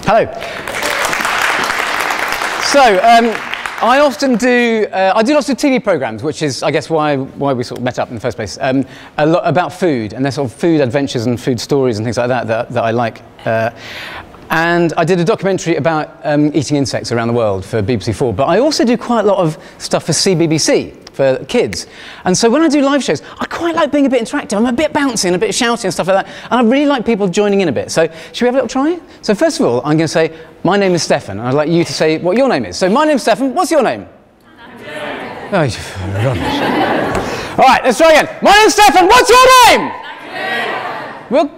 Hello. So, I often do, I do lots of TV programs, which is, I guess, why we sort of met up in the first place. A lot about food, and there's sort of food adventures and food stories and things like that I like. And I did a documentary about eating insects around the world for BBC4, but I also do quite a lot of stuff for CBBC, for kids. And so when I do live shows, I quite like being a bit interactive. I'm a bit bouncy and a bit shouty and stuff like that. And I really like people joining in a bit. So should we have a little try? So first of all, I'm going to say, my name is Stefan. And I'd like you to say what your name is. So my name's Stefan. What's your name? Oh, rubbish. All right, let's try again. My name's Stefan. What's your name?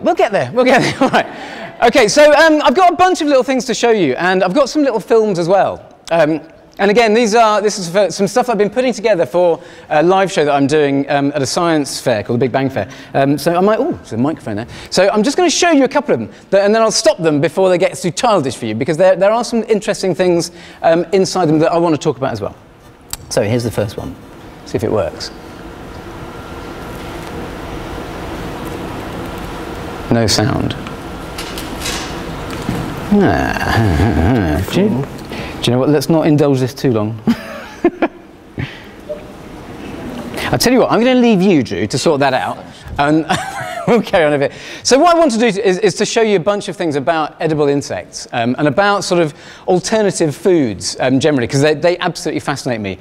We'll get there. We'll get there. All right. Okay, so I've got a bunch of little things to show you. And I've got some little films as well. And again, this is for some stuff I've been putting together for a live show that I'm doing at a science fair called the Big Bang Fair. So I might, oh, there's a microphone there. So I'm just going to show you a couple of them, and then I'll stop them before they get too childish for you, because there are some interesting things inside them that I want to talk about as well. So here's the first one. See if it works. No sound. Do you know what? Let's not indulge this too long. I'll tell you what, I'm going to leave you, Drew, to sort that out. And we'll carry on a bit. So what I want to do is to show you a bunch of things about edible insects and about sort of alternative foods generally, because they absolutely fascinate me.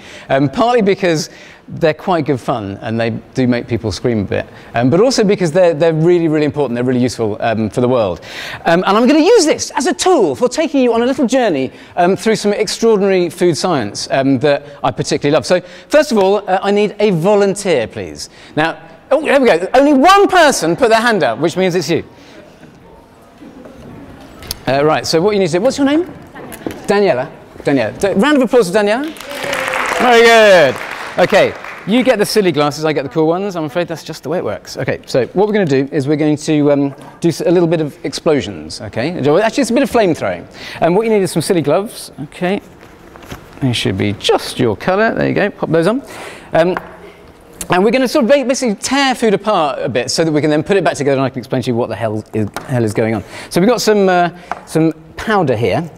Partly because they're quite good fun and they do make people scream a bit, but also because they're really, really important. They're really useful for the world. And I'm going to use this as a tool for taking you on a little journey through some extraordinary food science that I particularly love. So first of all, I need a volunteer, please. Now, oh, there we go. Only one person put their hand up, which means it's you. Right, so what you need to do, what's your name? Daniela. Daniela. Round of applause for Daniela. Very good. Okay, you get the silly glasses, I get the cool ones. I'm afraid that's just the way it works. Okay, so what we're going to do is we're going to do a little bit of explosions, okay? Actually, it's a bit of flame throwing. And what you need is some silly gloves, okay? They should be just your colour. There you go, pop those on. And we're going to sort of basically tear food apart a bit so that we can then put it back together and I can explain to you what the hell is going on. So we've got some powder here.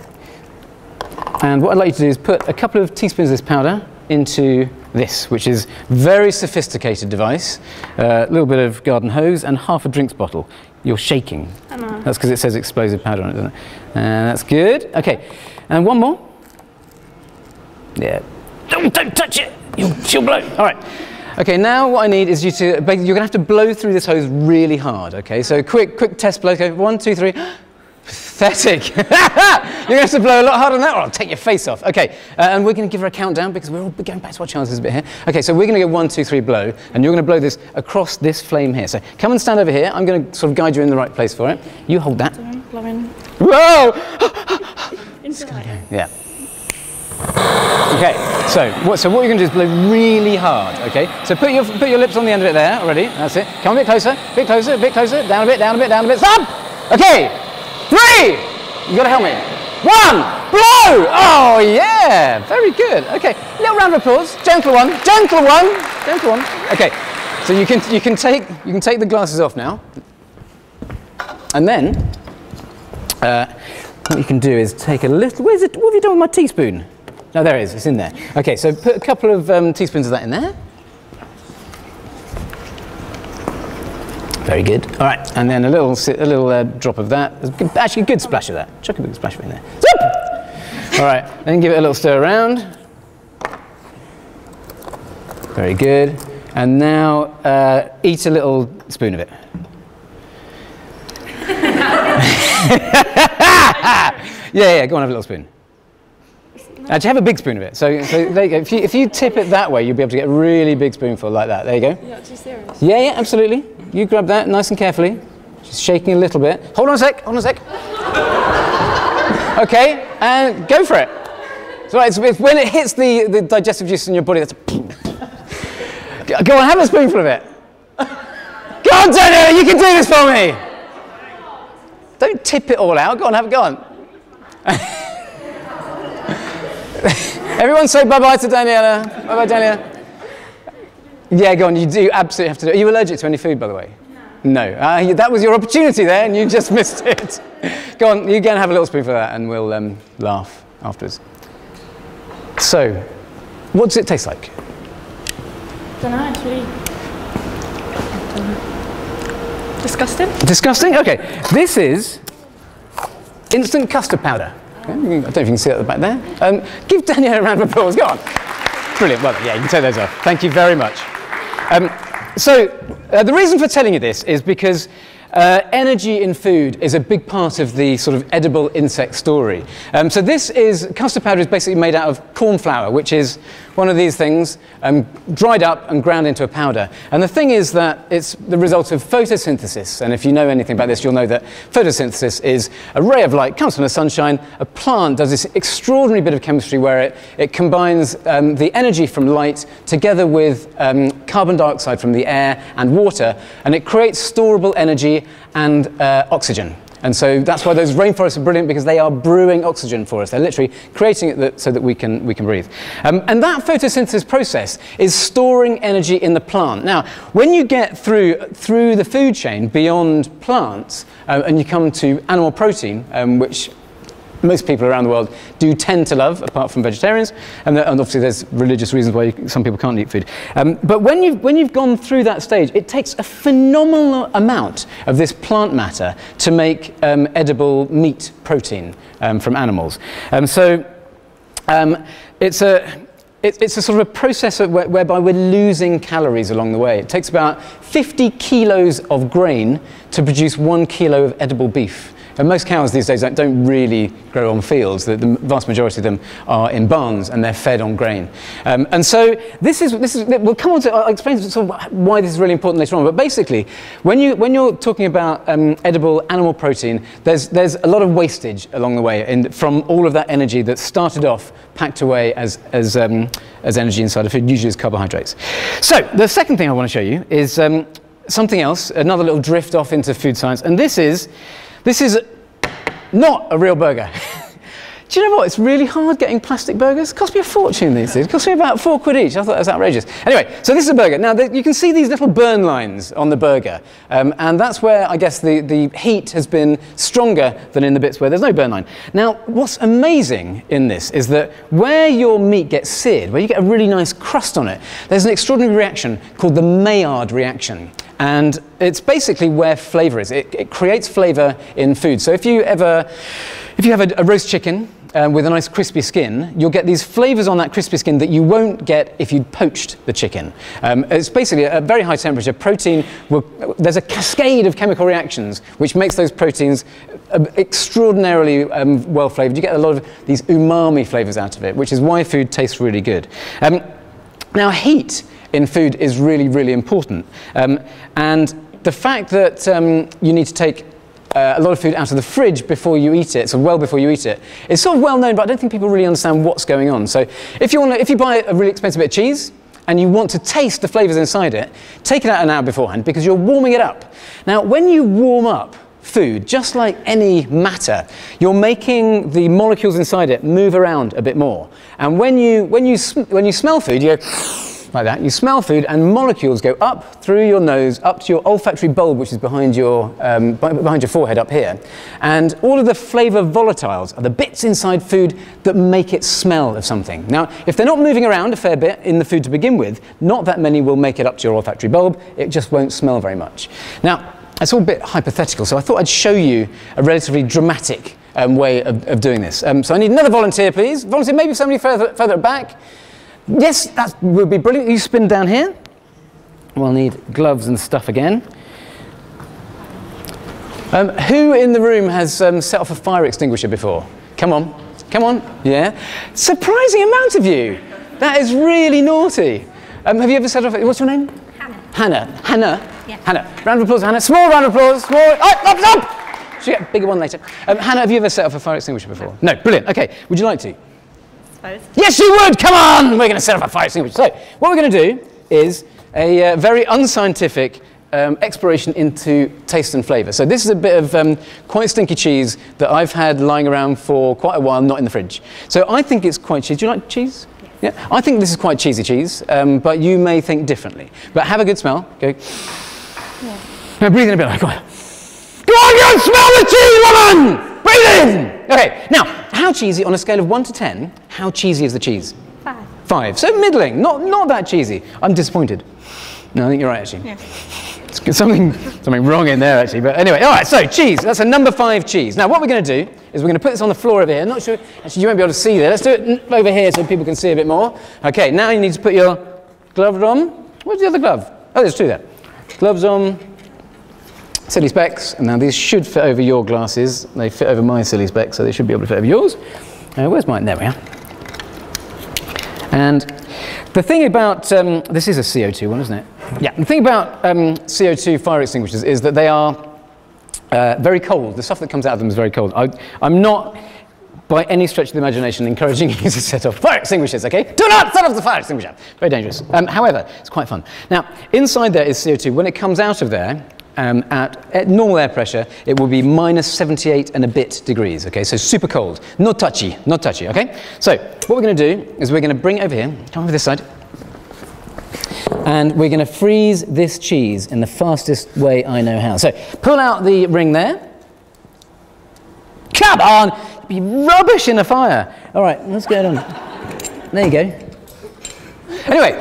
And what I'd like you to do is put a couple of teaspoons of this powder into this, which is a very sophisticated device. A little bit of garden hose and half a drinks bottle. You're shaking. I know. That's because it says explosive powder on it, doesn't it? That's good. Okay, and one more. Yeah. Don't touch it. She'll blow. All right. Okay, now what I need is you're going to have to blow through this hose really hard, okay? So quick test blow. Okay, 1, 2, 3. Pathetic. You're going to have to blow a lot harder than that or I'll take your face off. Okay, and we're going to give her a countdown because we're all going back to our chances a bit here. Okay, so we're going to go 1, 2, 3 blow, and you're going to blow this across this flame here. So come and stand over here. I'm going to sort of guide you in the right place for it. You hold that. Blowing. Whoa! Inside. Yeah. Okay, so what you're going to do is blow really hard, okay? So put your lips on the end of it there already, that's it. Come a bit closer, down a bit, stop! Okay, 3! You got to help me. 1, blow! Oh yeah, very good. Okay, little round of applause, gentle one. Okay, so you can take the glasses off now, and then what you can do is take a little. Where's it? What have you done with my teaspoon? No, there it is. It's in there. Okay, so put a couple of teaspoons of that in there. Very good. All right, and then a little drop of that. Actually, a good splash of that. Chuck a big splash in there. Zoop! All right, then give it a little stir around. Very good. And now eat a little spoon of it. Yeah, go on, have a little spoon. Actually, have a big spoon of it. So there you go. If you tip it that way, you'll be able to get a really big spoonful like that. There you go. You're actually serious? Yeah, absolutely. You grab that nice and carefully. Just shaking a little bit. Hold on a sec. Okay, and go for it. So it's when it hits the digestive juice in your body, that's go on, have a spoonful of it. Go on, Daniela, you can do this for me. Don't tip it all out. Go on, go on. Everyone say bye-bye to Daniela. Bye-bye, Daniela. Yeah, go on, you do absolutely have to do it. Are you allergic to any food, by the way? No. That was your opportunity there, and you just missed it. Go on, you go and have a little spoonful of that, and we'll laugh afterwards. So, what does it taste like? Don't know, it's really disgusting. Disgusting? Okay. This is instant custard powder. I don't know if you can see it at the back there. Give Danielle a round of applause. Go on. Brilliant. Well, yeah, you can take those off. Thank you very much. The reason for telling you this is because energy in food is a big part of the sort of edible insect story. So custard powder is basically made out of corn flour, which is one of these things, dried up and ground into a powder. And the thing is that it's the result of photosynthesis. And if you know anything about this, you'll know that photosynthesis is a ray of light, comes from the sunshine. A plant does this extraordinary bit of chemistry where it combines the energy from light together with carbon dioxide from the air and water, and it creates storable energy and oxygen. And so that's why those rainforests are brilliant, because they are brewing oxygen for us. They're literally creating it so that we can breathe. And that photosynthesis process is storing energy in the plant. Now, when you get through the food chain beyond plants, and you come to animal protein, which most people around the world do tend to love, apart from vegetarians, and obviously there's religious reasons why some people can't eat food. But when you've gone through that stage, it takes a phenomenal amount of this plant matter to make edible meat protein from animals. It's a sort of a process whereby we're losing calories along the way. It takes about 50 kilos of grain to produce 1 kilo of edible beef. And most cows these days don't really grow on fields. The vast majority of them are in barns, and they're fed on grain. And so we'll come on to, I'll explain sort of why this is really important later on. But basically, when you're talking about edible animal protein, there's a lot of wastage along the way from all of that energy that started off packed away as energy inside of food, usually as carbohydrates. So the second thing I want to show you is something else, another little drift off into food science, and this is not a real burger. Do you know what? It's really hard getting plastic burgers. It costs me a fortune these days. It costs me about £4 each. I thought that was outrageous. Anyway, so this is a burger. Now, you can see these little burn lines on the burger. And that's where, I guess, the heat has been stronger than in the bits where there's no burn line. Now, what's amazing in this is that where your meat gets seared, where you get a really nice crust on it, there's an extraordinary reaction called the Maillard reaction. And it's basically where flavour is. It creates flavour in food. So if you have a roast chicken with a nice crispy skin, you'll get these flavours on that crispy skin that you won't get if you'd poached the chicken. It's basically at a very high temperature. There's a cascade of chemical reactions which makes those proteins extraordinarily well flavoured. You get a lot of these umami flavours out of it, which is why food tastes really good. Now, heat in food is really, really important. And the fact that you need to take a lot of food out of the fridge before you eat it, so well before you eat it, is sort of well known, but I don't think people really understand what's going on. So if you buy a really expensive bit of cheese and you want to taste the flavours inside it, take it out an hour beforehand, because you're warming it up. Now, when you warm up food, just like any matter, you're making the molecules inside it move around a bit more. And when you smell food, you go like that. You smell food, and molecules go up through your nose, up to your olfactory bulb, which is behind your forehead up here. And all of the flavour volatiles are the bits inside food that make it smell of something. Now, if they're not moving around a fair bit in the food to begin with, not that many will make it up to your olfactory bulb. It just won't smell very much. Now, it's all a bit hypothetical, so I thought I'd show you a relatively dramatic way of doing this. So I need another volunteer, please. Volunteer, maybe somebody further back. Yes, that would be brilliant. You spin down here. We'll need gloves and stuff again. Who in the room has set off a fire extinguisher before? Come on. Come on. Yeah. Surprising amount of you. That is really naughty. Have you ever set off... What's your name? Hannah. Hannah. Hannah? Yeah. Hannah. Round of applause, Hannah. Small round of applause. Small... Up! She'll get a bigger one later. Hannah, have you ever set off a fire extinguisher before? No. Brilliant. Okay. Would you like to? Yes, you would! Come on! We're going to set up a fire extinguisher. So, what we're going to do is a very unscientific exploration into taste and flavour. So this is a bit of quite stinky cheese that I've had lying around for quite a while, not in the fridge. So I think it's quite cheesy. Do you like cheese? Yes. Yeah? I think this is quite cheesy cheese, but you may think differently. But have a good smell. Go. Yeah. Now breathe in a bit. Like, go on. Go on, go and smell the cheese, woman! Breathe in! Okay, now, how cheesy, on a scale of 1 to 10, how cheesy is the cheese? 5. 5. So middling, not that cheesy. I'm disappointed. No, I think you're right, actually. Yeah. It's something wrong in there, actually. But anyway, all right, so cheese. That's a number 5 cheese. Now, what we're going to do is we're going to put this on the floor over here. I'm not sure, actually, you won't be able to see there. Let's do it over here so people can see a bit more. Okay, now you need to put your gloves on. Where's the other glove? Oh, there's 2 there. Gloves on. Silly specs, and now these should fit over your glasses. They fit over my silly specs, so they should be able to fit over yours. Where's mine? There we are. And the thing about, this is a CO2 one, isn't it? Yeah, the thing about CO2 fire extinguishers is that they are very cold. The stuff that comes out of them is very cold. I'm not, by any stretch of the imagination, encouraging you to set off fire extinguishers, okay? Do not set off the fire extinguisher. Very dangerous. However, it's quite fun. Now, inside there is CO2. When it comes out of there, at normal air pressure, it will be minus 78 and a bit degrees, okay? So super cold, not touchy, okay? So what we're going to do is we're going to bring it over here, come over this side, and we're going to freeze this cheese in the fastest way I know how. So pull out the ring there. Come on, you'd be rubbish in a fire. All right, let's get on. There you go. Anyway,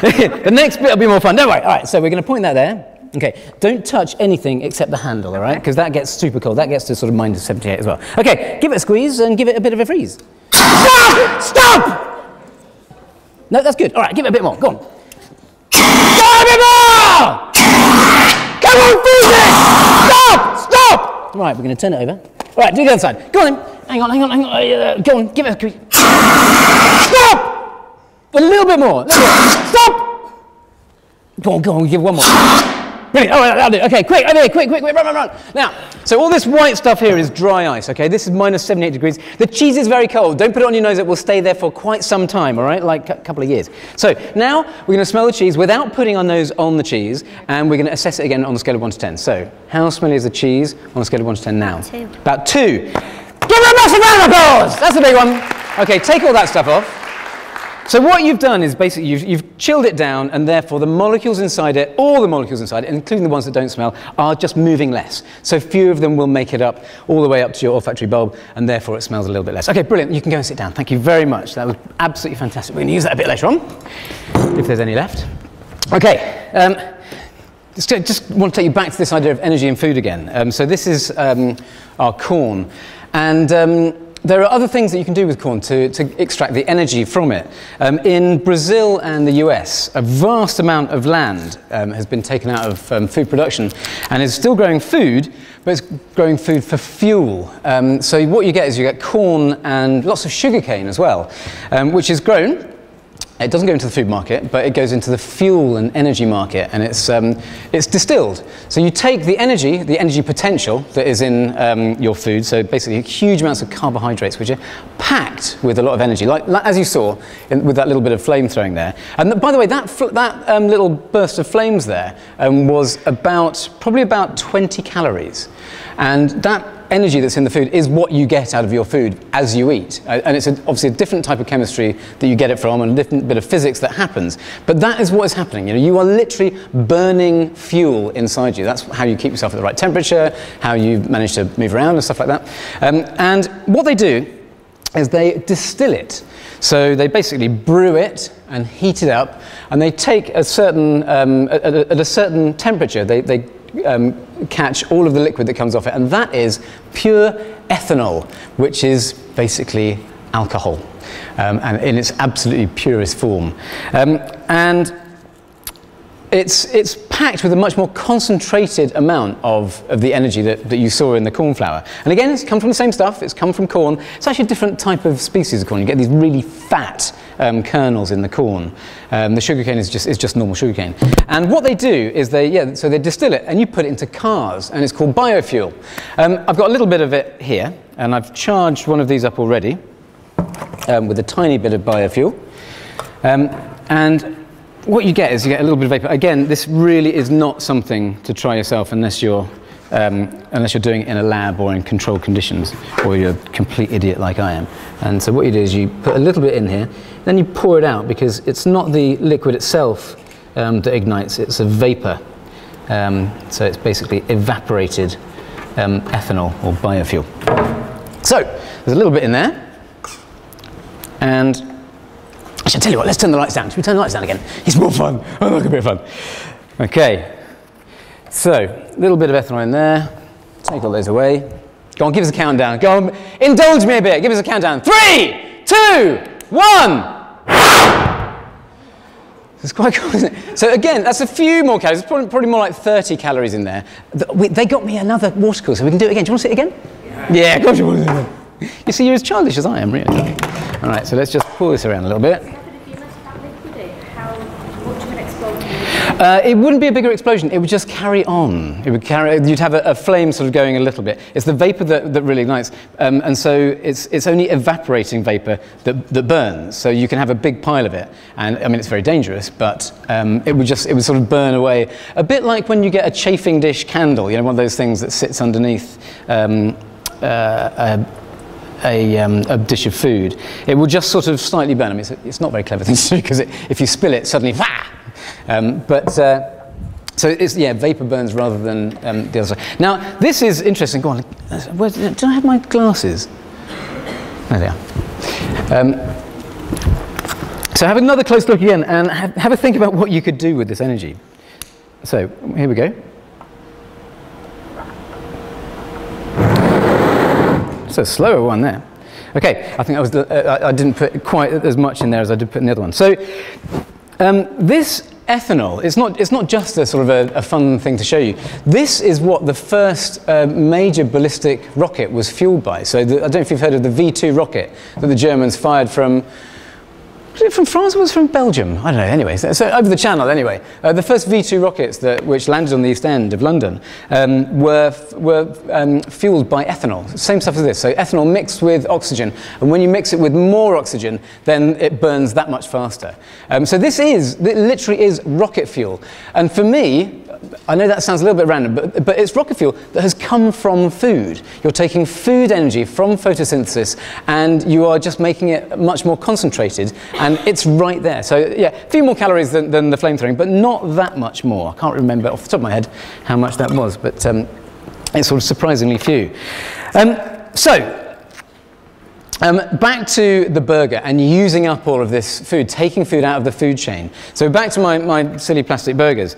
the next bit will be more fun. Don't worry. All right, so we're going to point that there. Okay, don't touch anything except the handle, all right? Because that gets super cold. That gets to sort of minus 78 as well. Okay, give it a squeeze and give it a bit of a freeze. Stop! Stop! No, that's good. All right, give it a bit more. Go on. Go a bit more! Come on, freeze it! Stop! Stop! All right, we're going to turn it over. All right, do the other side. Go on then. Hang on. Go on, give it a squeeze. Stop! A little bit more. Stop! Go on, give one more. Brilliant. All right, that'll do. Okay, quick, over here, quick, run. Now, so all this white stuff here is dry ice, okay? This is minus 78 degrees. The cheese is very cold. Don't put it on your nose. It will stay there for quite some time, all right? Like a couple of years. So now we're going to smell the cheese without putting our nose on the cheese, and we're going to assess it again on a scale of 1 to 10. So how smelly is the cheese on a scale of 1 to 10 now? 2. About 2. Give it a massive round of applause! That's a big one. Okay, take all that stuff off. So what you've done is basically you've chilled it down, and therefore the molecules inside it, all the molecules inside it, including the ones that don't smell, are just moving less. So few of them will make it up all the way up to your olfactory bulb, and therefore it smells a little bit less. Okay, brilliant. You can go and sit down. Thank you very much. That was absolutely fantastic. We're going to use that a bit later on, if there's any left. Okay. Just want to take you back to this idea of energy in food again. So this is our corn. And there are other things that you can do with corn to extract the energy from it. In Brazil and the US, a vast amount of land has been taken out of food production and is still growing food, but it's growing food for fuel. So what you get is you get corn and lots of sugarcane as well, which is grown. It doesn't go into the food market, but it goes into the fuel and energy market, and it's distilled. So you take the energy potential that is in your food, so basically huge amounts of carbohydrates, which are packed with a lot of energy, like as you saw with that little bit of flame throwing there. And by the way, that little burst of flames there was probably about 20 calories. And that energy that's in the food is what you get out of your food as you eat. And it's obviously a different type of chemistry that you get it from and a different bit of physics that happens. But that is what is happening. You know, you are literally burning fuel inside you. That's how you keep yourself at the right temperature, how you manage to move around and stuff like that. And what they do is they distill it. So they basically brew it and heat it up, and they take a certain, at a certain temperature, they catch all of the liquid that comes off it, and that is pure ethanol, which is basically alcohol, and in its absolutely purest form. And it's packed with a much more concentrated amount of the energy that you saw in the corn flour. And again, it's come from the same stuff. It's come from corn. It's actually a different type of species of corn. You get these really fat kernels in the corn. The sugarcane is just normal sugarcane. And what they do is so they distill it and you put it into cars, and it's called biofuel. I've got a little bit of it here, and I've charged one of these up already with a tiny bit of biofuel. And what you get is you get a little bit of vapor. Again, this really is not something to try yourself unless you're doing it in a lab or in controlled conditions, or you're a complete idiot like I am. And so what you do is you put a little bit in here, then you pour it out, because it's not the liquid itself that ignites, it's a vapor. So it's basically evaporated ethanol or biofuel. So there's a little bit in there. And I should tell you what, let's turn the lights down. Should we turn the lights down again? It's more fun. I like a bit of fun. Okay. So a little bit of ethanol in there. Take all those away. Go on, give us a countdown. Go on, indulge me a bit. Give us a countdown. 3, 2, 1. It's quite cool, isn't it? So again, that's a few more calories. It's probably more like 30 calories in there. They got me another water cooler, so we can do it again. Do you want to see it again? Yeah, of course you want to do it again. You see, you're as childish as I am, really. All right, so let's just pull this around a little bit. It wouldn't be a bigger explosion. It would just carry on. It would carry. You'd have a flame sort of going a little bit. It's the vapor that really ignites, and so it's only evaporating vapor that burns. So you can have a big pile of it, and I mean it's very dangerous, but it would sort of burn away a bit like when you get a chafing dish candle. You know, one of those things that sits underneath a dish of food. It will just sort of slightly burn. I mean, it's not a very clever thing to do because if you spill it, suddenly, so it's, yeah, vapor burns rather than the other side. Now, this is interesting. Go on. Do I have my glasses? There they are. So have another close look again and have a think about what you could do with this energy. So here we go. It's a slower one there. Okay, I think that was I didn't put quite as much in there as I did put in the other one. So this ethanol, it's not just a sort of a fun thing to show you. This is what the first major ballistic rocket was fueled by. So I don't know if you've heard of the V2 rocket that the Germans fired from. Was it from France or was it from Belgium? I don't know, anyway. So over the channel, anyway. The first V2 rockets which landed on the East End of London were fueled by ethanol. Same stuff as this. So ethanol mixed with oxygen. And when you mix it with more oxygen, then it burns that much faster. So it literally is rocket fuel. And for me, I know that sounds a little bit random, but it's rocket fuel that has come from food. You're taking food energy from photosynthesis and you are just making it much more concentrated, and it's right there. So yeah, a few more calories than the flamethrowing, but not that much more. I can't remember off the top of my head how much that was, but it's sort of surprisingly few. Back to the burger and using up all of this food, taking food out of the food chain. So back to my silly plastic burgers.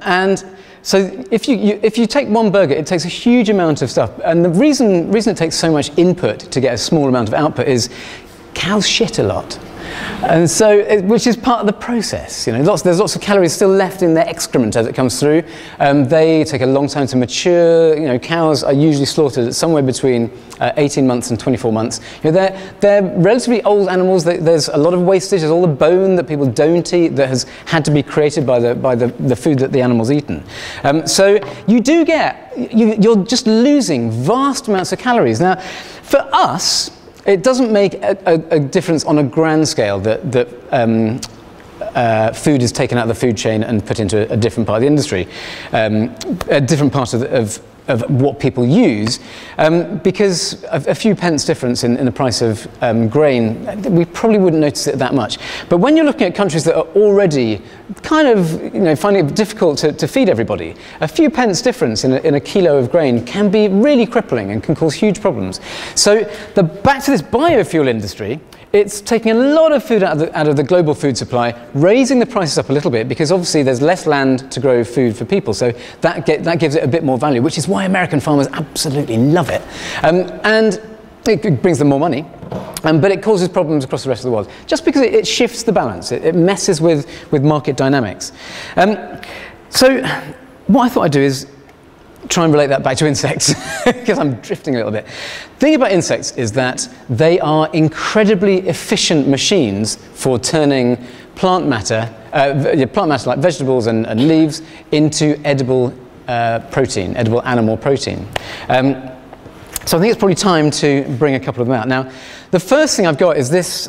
And so if you take one burger, it takes a huge amount of stuff. And the reason it takes so much input to get a small amount of output is cows shit a lot. And so, which is part of the process. You know, there's lots of calories still left in their excrement as it comes through. They take a long time to mature. You know, cows are usually slaughtered at somewhere between 18 months and 24 months. You know, they're relatively old animals. There's a lot of wastage. There's all the bone that people don't eat that has had to be created by the food that the animal's eaten. So you do you're just losing vast amounts of calories. Now, for us, it doesn't make a difference on a grand scale that food is taken out of the food chain and put into a different part of the industry, a different part of what people use, because a few pence difference in the price of grain, we probably wouldn't notice it that much. But when you're looking at countries that are already kind of finding it difficult to feed everybody, a few pence difference in a kilo of grain can be really crippling and can cause huge problems. So back to this biofuel industry, it's taking a lot of food out of the global food supply, raising the prices up a little bit because obviously there's less land to grow food for people, so that gives it a bit more value, which is why American farmers absolutely love it. And it brings them more money, but it causes problems across the rest of the world, just because it shifts the balance, it messes with market dynamics. So what I thought I'd do is try and relate that back to insects, because I'm drifting a little bit. The thing about insects is that they are incredibly efficient machines for turning plant matter like vegetables and leaves, into edible protein, edible animal protein. So I think it's probably time to bring a couple of them out. Now, the first thing I've got is this.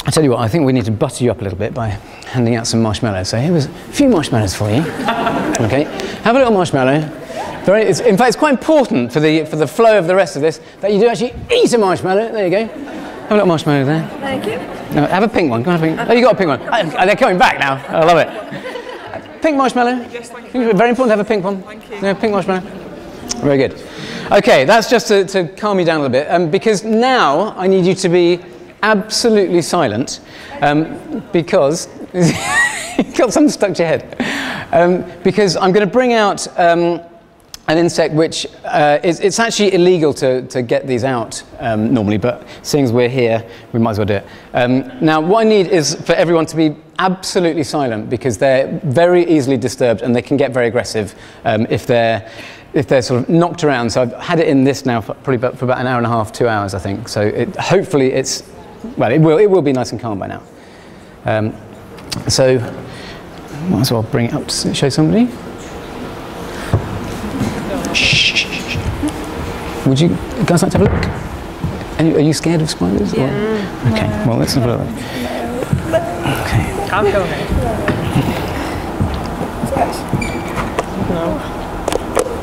I tell you what, I think we need to butter you up a little bit by handing out some marshmallows. So here was a few marshmallows for you. Okay, have a little marshmallow. In fact, it's quite important for the flow of the rest of this that you do actually eat a marshmallow. There you go. Have a little marshmallow there. Thank you. No, have a pink one. Go on, have a pink. Oh, you got a pink one. They're coming back now. I love it. pink marshmallow. Yes, thank you. Very important to have a pink one. Thank you. Yeah, pink marshmallow. Very good. Okay, that's just to calm you down a little bit, because now I need you to be absolutely silent, because you've got something stuck to your head. Because I'm going to bring out an insect which it's actually illegal to get these out normally, but seeing as we're here, we might as well do it. Now, what I need is for everyone to be absolutely silent, because they're very easily disturbed and they can get very aggressive if they're sort of knocked around. So I've had it in this now for probably for about an hour and a half, 2 hours, I think. So hopefully it will be nice and calm by now. So might as well bring it up to show somebody. Shh. Would you guys like to have a look? Are you scared of spiders? Yeah. Or? Okay, well, let's have a look. Okay. I'll go ahead. No.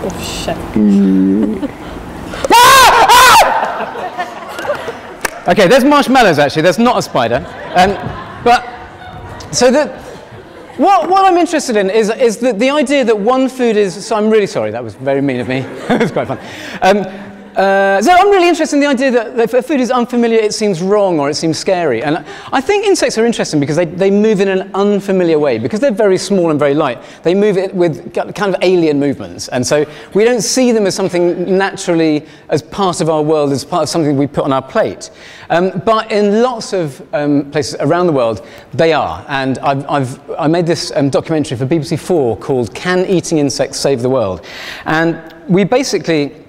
Oh, shit. Okay, there's marshmallows actually, there's not a spider. What I'm interested in is the idea that one food is, so I'm really sorry, that was very mean of me. It was quite fun. So I'm really interested in the idea that if a food is unfamiliar, it seems wrong or it seems scary. And I think insects are interesting because they move in an unfamiliar way. Because they're very small and very light, they move it with kind of alien movements. And so we don't see them as something naturally as part of our world, as part of something we put on our plate. But in lots of places around the world, they are. And I made this documentary for BBC 4 called Can Eating Insects Save the World? And we basically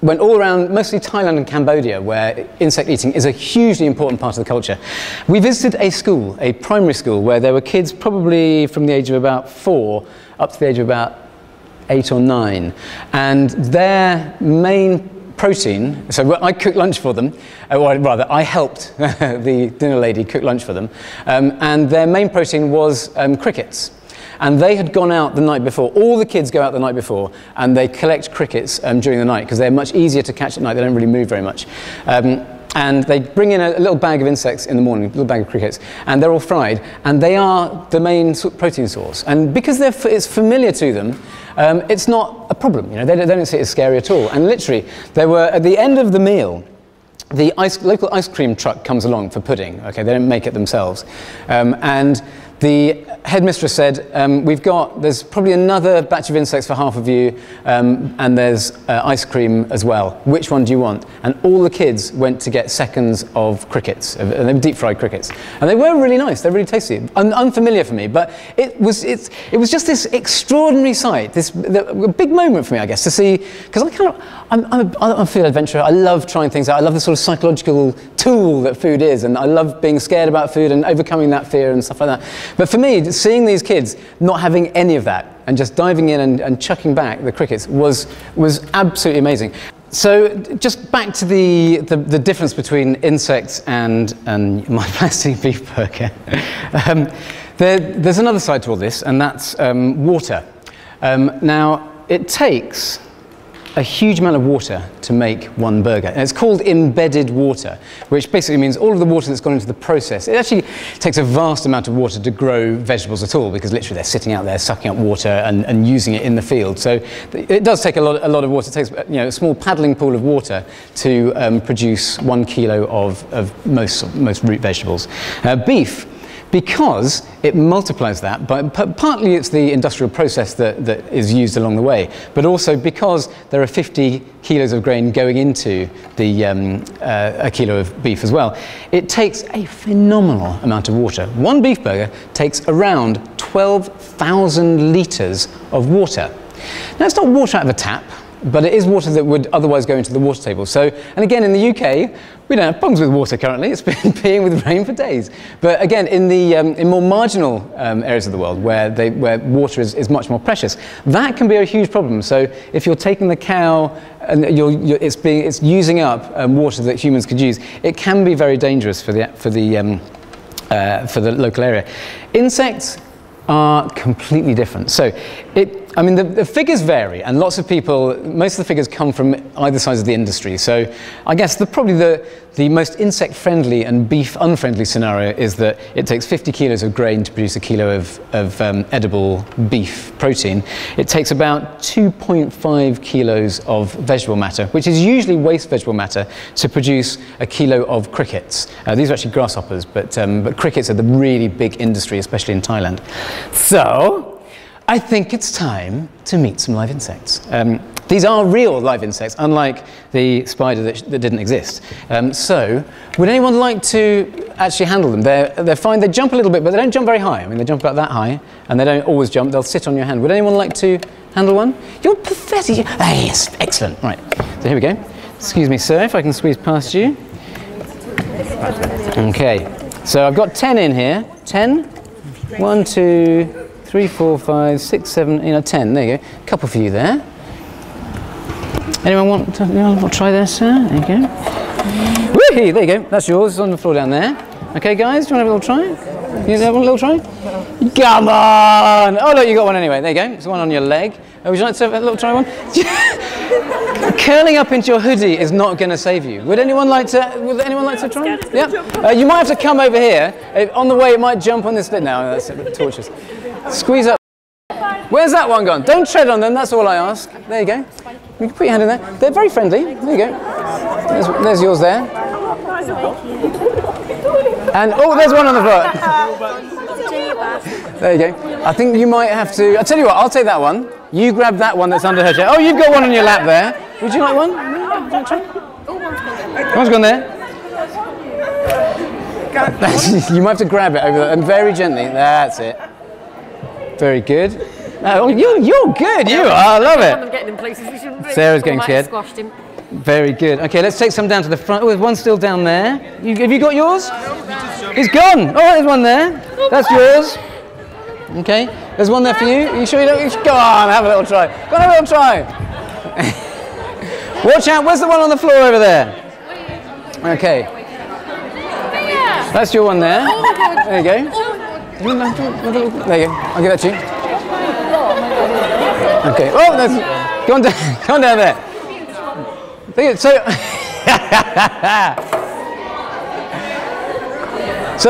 went all around, mostly Thailand and Cambodia, where insect eating is a hugely important part of the culture. We visited a school, a primary school, where there were kids probably from the age of about 4 up to the age of about 8 or 9. And their main protein, so I cooked lunch for them, or rather I helped the dinner lady cook lunch for them, and their main protein was crickets. And they had gone out the night before. All the kids go out the night before, and they collect crickets during the night, because they're much easier to catch at night. They don't really move very much. And they bring in a little bag of insects in the morning, a little bag of crickets, and they're all fried, and they are the main protein source. And because it's familiar to them, it's not a problem. You know, they don't see it as scary at all. And literally, there were, at the end of the meal, the local ice cream truck comes along for pudding. Okay, they don't make it themselves. And the headmistress said, there's probably another batch of insects for half of you, and there's ice cream as well. Which one do you want? And all the kids went to get seconds of crickets, and they were deep fried crickets. And they were really nice, they're really tasty. Unfamiliar for me, but it was just this extraordinary sight, a big moment for me, I guess, to see, because I'm a food adventurer. I love trying things out. I love the sort of psychological tool that food is, and I love being scared about food and overcoming that fear and stuff like that. But for me, seeing these kids not having any of that and just diving in and chucking back the crickets was absolutely amazing. So just back to the difference between insects and my plastic beef burger. There's another side to all this, and that's water. Now, it takes a huge amount of water to make one burger. And it's called embedded water, which basically means all of the water that's gone into the process. It actually takes a vast amount of water to grow vegetables at all, because literally they're sitting out there sucking up water and using it in the field. So it does take a lot of water. It takes a small paddling pool of water to produce 1 kilo of most root vegetables. Beef, because it multiplies that, but partly it's the industrial process that is used along the way, but also because there are 50 kilos of grain going into a kilo of beef as well. It takes a phenomenal amount of water. One beef burger takes around 12,000 litres of water. Now, it's not water out of a tap, but it is water that would otherwise go into the water table. So, and again, in the UK, we don't have problems with water currently. It's been peeing with rain for days. But again, in more marginal areas of the world where water is much more precious, that can be a huge problem. So if you're taking the cow and it's using up water that humans could use, it can be very dangerous for the local area. Insects are completely different. So I mean, the figures vary, and lots of people, most of the figures come from either side of the industry. So I guess probably the most insect-friendly and beef-unfriendly scenario is that it takes 50 kilos of grain to produce a kilo of edible beef protein. It takes about 2.5 kilos of vegetable matter, which is usually waste vegetable matter, to produce a kilo of crickets. These are actually grasshoppers, but crickets are the really big industry, especially in Thailand. So I think it's time to meet some live insects. These are real live insects, unlike the spider that didn't exist. So, would anyone like to actually handle them? They're fine. They jump a little bit, but they don't jump very high. I mean, they jump about that high, and they don't always jump. They'll sit on your hand. Would anyone like to handle one? You're pathetic. Ah, yes, excellent. Right. So here we go. Excuse me, sir, if I can squeeze past you. Okay. So I've got 10 in here. 10. 1, 2. 3, 4, 5, 6, 7, 10. There you go. A couple for you there. Anyone want to try this, sir? There you go. Whee! There you go. That's yours. It's on the floor down there. Okay, guys, do you want to have a little try? You have a little try? Come on! Oh, look, you got one anyway. There you go. There's one on your leg. Would you like to have a little try one? Curling up into your hoodie is not going to save you. Would anyone like to? Would anyone like to try? Yeah. You might have to come over here. On the way, it might jump on this bit. No, that's a bit torturous. Squeeze up. Where's that one gone? Don't tread on them, that's all I ask. There you go. You can put your hand in there. They're very friendly. There you go. There's yours there. And, oh, there's one on the floor. There you go. I think you might have to, I'll tell you what, I'll take that one. You grab that one that's under her chair. Oh, you've got one on your lap there. Would you like one? One's gone there. You might have to grab it over there, and very gently. That's it. Very good. Oh, you're good. You are. I love it. I'm getting in places we shouldn't be. Sarah's getting scared. Squashed him. Very good. Okay, let's take some down to the front. Oh, there's one still down there. Have you got yours? He's gone. Oh, there's one there. That's yours. Okay. There's one there for you. Are you sure you don't? Go on, have a little try. Go on, have a little try. Watch out. Where's the one on the floor over there? Okay. That's your one there. There you go. There you go. I'll give that to you. Okay. Oh, that's, go on down there. So,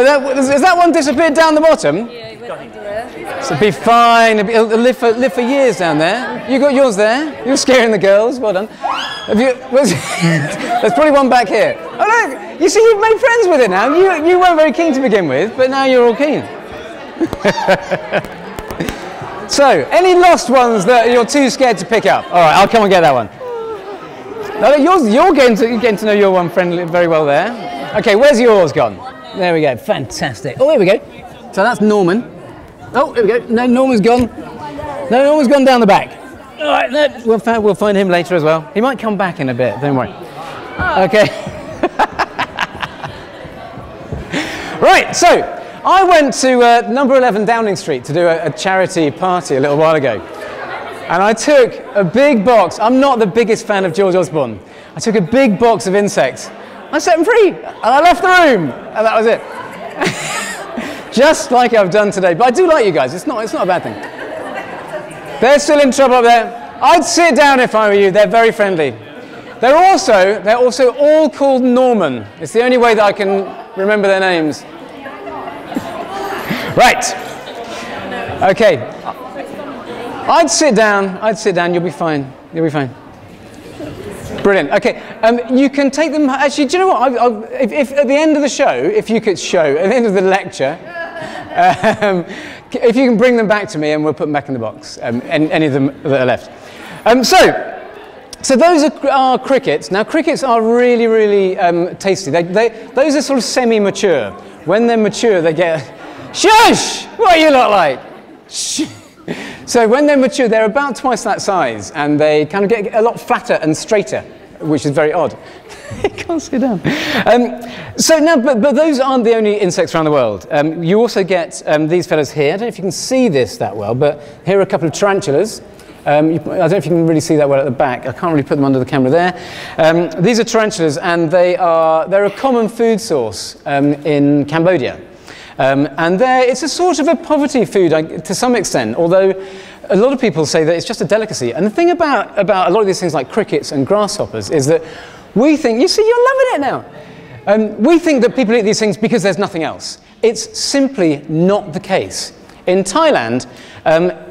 has that one disappeared down the bottom? Yeah, he went under there. So it'll be fine. It'll live for years down there. You got yours there. You're scaring the girls. Well done. There's probably one back here. Oh look! You see, you've made friends with it now. You weren't very keen to begin with, but now you're all keen. So, any lost ones that you're too scared to pick up? All right, I'll come and get that one. No, you're getting to know your one friend very well there. Okay, where's yours gone? There we go. Fantastic. Oh, here we go. So that's Norman. Oh, here we go. No, Norman's gone. No, Norman's gone down the back. All right, no, we'll find him later as well. He might come back in a bit. Don't worry. Okay. Right. So. I went to number 11 Downing Street to do a charity party a little while ago. And I took a big box. I'm not the biggest fan of George Osborne. I took a big box of insects. I set them free, and I left the room, and that was it. Just like I've done today. But I do like you guys. It's not a bad thing. They're still in trouble up there. I'd sit down if I were you. They're very friendly. They're also all called Norman. It's the only way that I can remember their names. Right. Okay. I'd sit down. You'll be fine. You'll be fine. Brilliant. Okay. You can take them. Actually, do you know what? If at the end of the show, if you could show at the end of the lecture, if you can bring them back to me, and we'll put them back in the box. Any of them that are left. So those are crickets. Now crickets are really, really tasty. Those are sort of semi-mature. When they're mature, they get. Shush! What you look like? So when they're mature, they're about twice that size, and they kind of get a lot flatter and straighter, which is very odd. You can't sit down. So now, but those aren't the only insects around the world. You also get these fellows here. I don't know if you can see this that well, but here are a couple of tarantulas. I don't know if you can really see that well at the back. I can't really put them under the camera there. These are tarantulas, and they're a common food source in Cambodia. And it's a sort of a poverty food to some extent, although a lot of people say that it's just a delicacy. And the thing about a lot of these things like crickets and grasshoppers is that we think, you see, you're loving it now. We think that people eat these things because there's nothing else. It's simply not the case. In Thailand,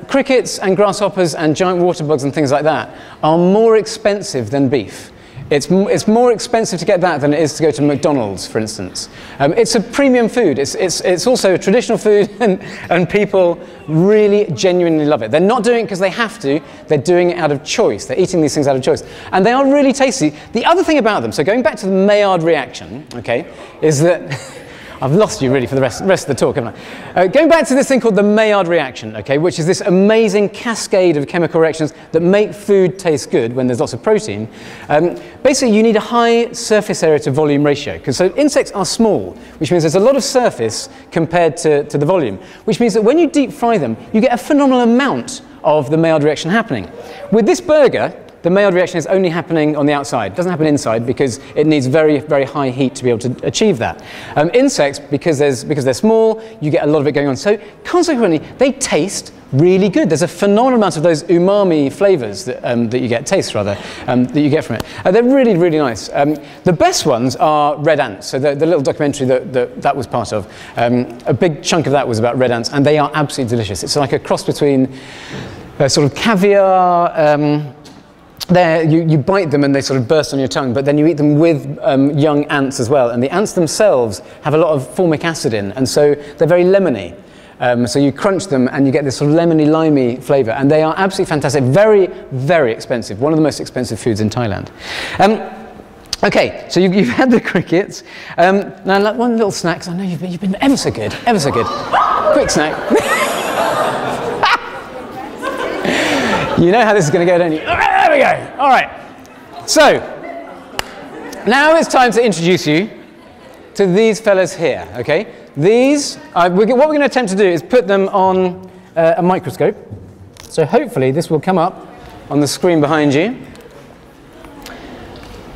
crickets and grasshoppers and giant water bugs and things like that are more expensive than beef. It's more expensive to get that than it is to go to McDonald's, for instance. It's a premium food. It's also a traditional food, and people really genuinely love it. They're not doing it because they have to. They're doing it out of choice. They're eating these things out of choice. And they are really tasty. The other thing about them, so going back to the Maillard reaction, okay, is that... I've lost you really for the rest of the talk, haven't I? Going back to this thing called the Maillard reaction, okay, which is this amazing cascade of chemical reactions that make food taste good when there's lots of protein. Basically, you need a high surface area to volume ratio, because so insects are small, which means there's a lot of surface compared to the volume, which means that when you deep fry them, you get a phenomenal amount of the Maillard reaction happening. With this burger, the Maillard reaction is only happening on the outside. It doesn't happen inside because it needs very, very high heat to be able to achieve that. Insects, because they're small, you get a lot of it going on. So consequently, they taste really good. There's a phenomenal amount of those umami flavors that you get, tastes rather, that you get from it. They're really, really nice. The best ones are red ants. So the little documentary that was part of, a big chunk of that was about red ants, and they are absolutely delicious. It's like a cross between sort of caviar. You bite them and they sort of burst on your tongue, but then you eat them with young ants as well. And the ants themselves have a lot of formic acid in, and so they're very lemony. So you crunch them and you get this sort of lemony, limey flavour. And they are absolutely fantastic. Very, very expensive. One of the most expensive foods in Thailand. Okay, so you've had the crickets. Now, one little snack, 'cause I know you've been ever so good, ever so good. Quick snack. You know how this is going to go, don't you? There we go. All right. So, now it's time to introduce you to these fellas here, okay? These, what we're going to attempt to do is put them on a microscope. So hopefully this will come up on the screen behind you.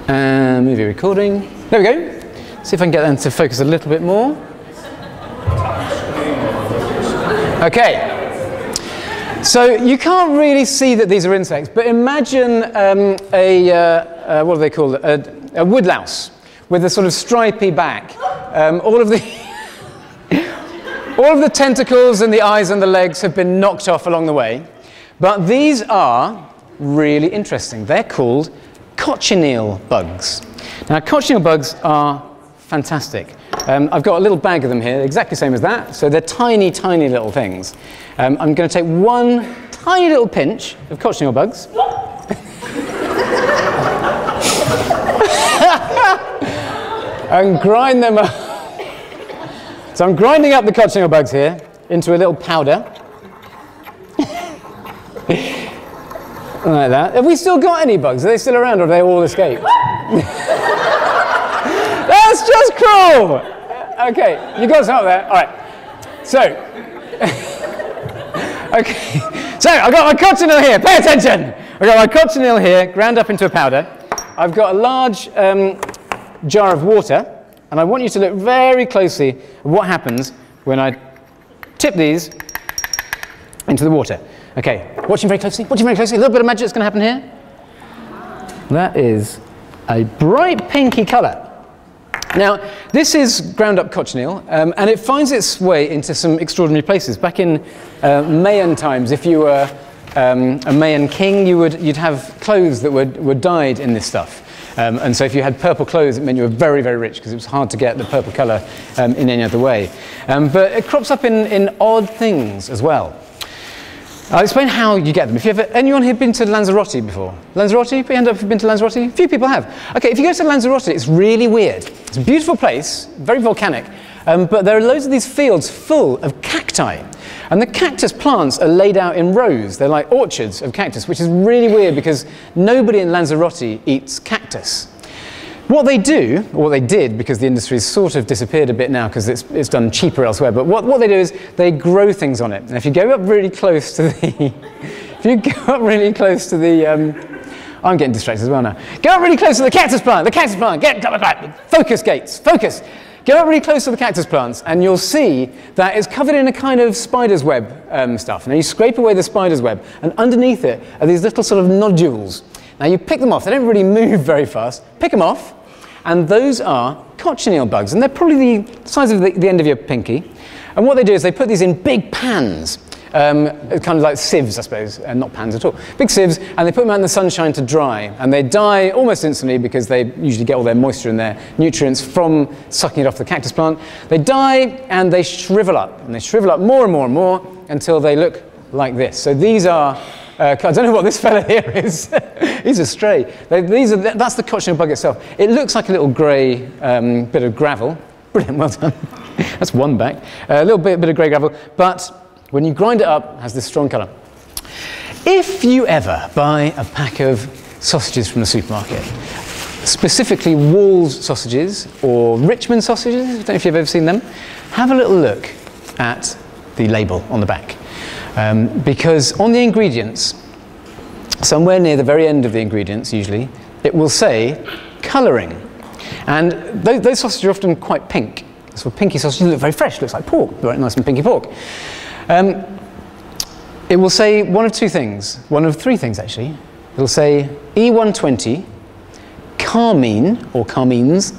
Movie recording. There we go. See if I can get them to focus a little bit more. Okay. So you can't really see that these are insects, but imagine what do they call it? A woodlouse with a sort of stripy back. All of the tentacles and the eyes and the legs have been knocked off along the way, but these are really interesting. They're called cochineal bugs. Now, cochineal bugs are fantastic. I've got a little bag of them here, exactly the same as that. So they're tiny, tiny little things. I'm going to take one tiny little pinch of cochineal bugs. And grind them up. So I'm grinding up the cochineal bugs here into a little powder. Like that. Have we still got any bugs? Are they still around, or have they all escaped? That's just cruel! Okay, you got some up there. All right. So, okay. So, I've got my cochineal here. Pay attention! I've got my cochineal here, ground up into a powder. I've got a large jar of water, and I want you to look very closely at what happens when I tip these into the water. Okay, watching very closely, watching very closely. A little bit of magic is going to happen here. That is a bright pinky colour. Now, this is ground up cochineal, and it finds its way into some extraordinary places. Back in Mayan times, if you were a Mayan king, you'd have clothes that were dyed in this stuff. And so if you had purple clothes, it meant you were very, very rich, because it was hard to get the purple colour in any other way. But it crops up in odd things as well. I'll explain how you get them. If you ever, anyone here been to Lanzarote before? Lanzarote? Put your hand up if you've been to Lanzarote? A few people have. Okay, if you go to Lanzarote, it's really weird. It's a beautiful place, very volcanic, but there are loads of these fields full of cacti. And the cactus plants are laid out in rows. They're like orchards of cactus, which is really weird because nobody in Lanzarote eats cactus. What they do, or what they did, because the industry's sort of disappeared a bit now because it's done cheaper elsewhere, but what they do is they grow things on it. And if you go up really close to the, I'm getting distracted as well now. Go up really close to the cactus plant, get, focus Gates, focus. get up really close to the cactus plants and you'll see that it's covered in a kind of spider's web stuff. Now you scrape away the spider's web and underneath it are these little sort of nodules. Now you pick them off, they don't really move very fast, pick them off, and those are cochineal bugs, and they're probably the size of the end of your pinky. And what they do is they put these in big pans, kind of like sieves, I suppose, not pans at all, big sieves, and they put them out in the sunshine to dry. And they die almost instantly because they usually get all their moisture and their nutrients from sucking it off the cactus plant. They die and they shrivel up, and they shrivel up more and more and more until they look like this. So these are, I don't know what this fella here is. He's a stray. That's the cochineal bug itself. It looks like a little grey bit of gravel. Brilliant, well done. That's one back. A little bit of grey gravel, but when you grind it up, it has this strong colour. If you ever buy a pack of sausages from the supermarket, specifically Wall's sausages or Richmond sausages, I don't know if you've ever seen them, have a little look at the label on the back. Because on the ingredients, somewhere near the very end of the ingredients usually, it will say colouring. And those sausages are often quite pink. So pinky sausages look very fresh, looks like pork, very nice and pinky pork. It will say one of two things, one of three things actually. It will say E120, carmine or carmines,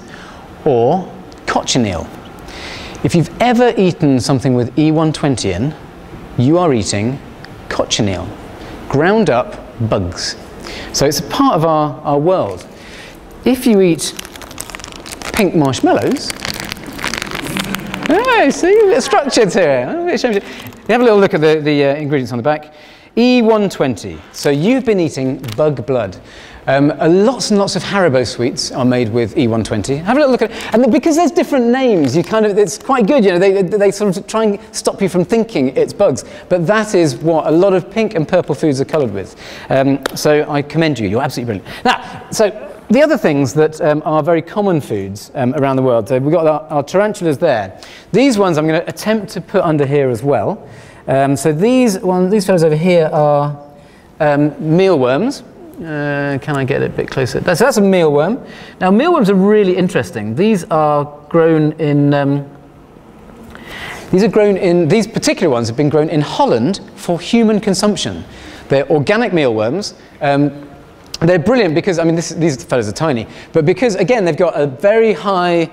or cochineal. If you've ever eaten something with E120 in, you are eating cochineal, ground up bugs. So it's a part of our world. If you eat pink marshmallows, oh, see, a bit structured here. You have a little look at the ingredients on the back. E120, so you've been eating bug blood. Lots and lots of Haribo sweets are made with E120. Have a little look at it. And because there's different names, it's quite good, you know, they sort of try and stop you from thinking it's bugs. But that is what a lot of pink and purple foods are coloured with. So I commend you, you're absolutely brilliant. Now, so the other things that are very common foods around the world, so we've got our tarantulas there. These ones I'm going to attempt to put under here as well. So these fellows over here are mealworms. Can I get it a bit closer? So that's a mealworm. Now mealworms are really interesting. These are grown in, these particular ones have been grown in Holland for human consumption. They're organic mealworms. They're brilliant because, I mean, these fellows are tiny, but because, again, they've got a very high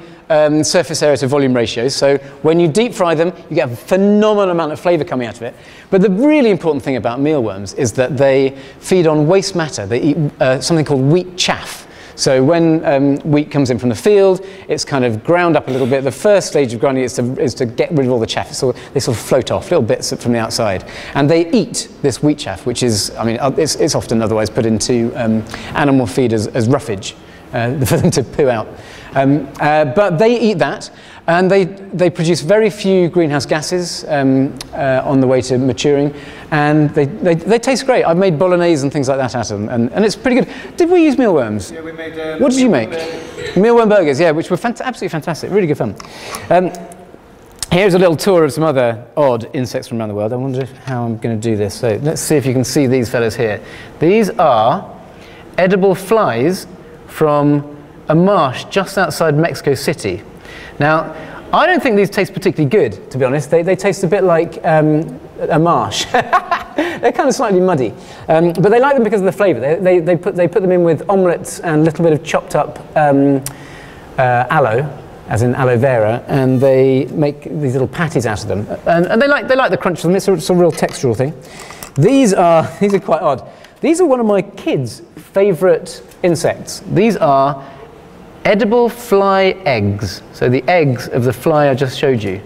surface area to volume ratio, so when you deep fry them, you get a phenomenal amount of flavour coming out of it. But the really important thing about mealworms is that they feed on waste matter. They eat something called wheat chaff. So when wheat comes in from the field, it's kind of ground up a little bit. The first stage of grinding is to get rid of all the chaff. So they sort of float off, little bits from the outside. And they eat this wheat chaff, which is, I mean, it's often otherwise put into animal feed as roughage for them to poo out. But they eat that, and they produce very few greenhouse gases on the way to maturing, and they taste great. I've made bolognese and things like that out of them, and it's pretty good. Did we use mealworms? Yeah, we made. What did you make? Mealworm burgers, yeah, which were absolutely fantastic, really good fun. Here's a little tour of some other odd insects from around the world. I wonder how I'm going to do this. So let's see if you can see these fellows here. These are edible flies from a marsh just outside Mexico City. Now, I don't think these taste particularly good, to be honest. They taste a bit like a marsh. They're kind of slightly muddy, but they like them because of the flavour. They put them in with omelettes and a little bit of chopped up aloe, as in aloe vera, and they make these little patties out of them. And they like the crunch of them. It's a real textural thing. These are quite odd. These are one of my kids' favourite insects. These are edible fly eggs, so the eggs of the fly I just showed you.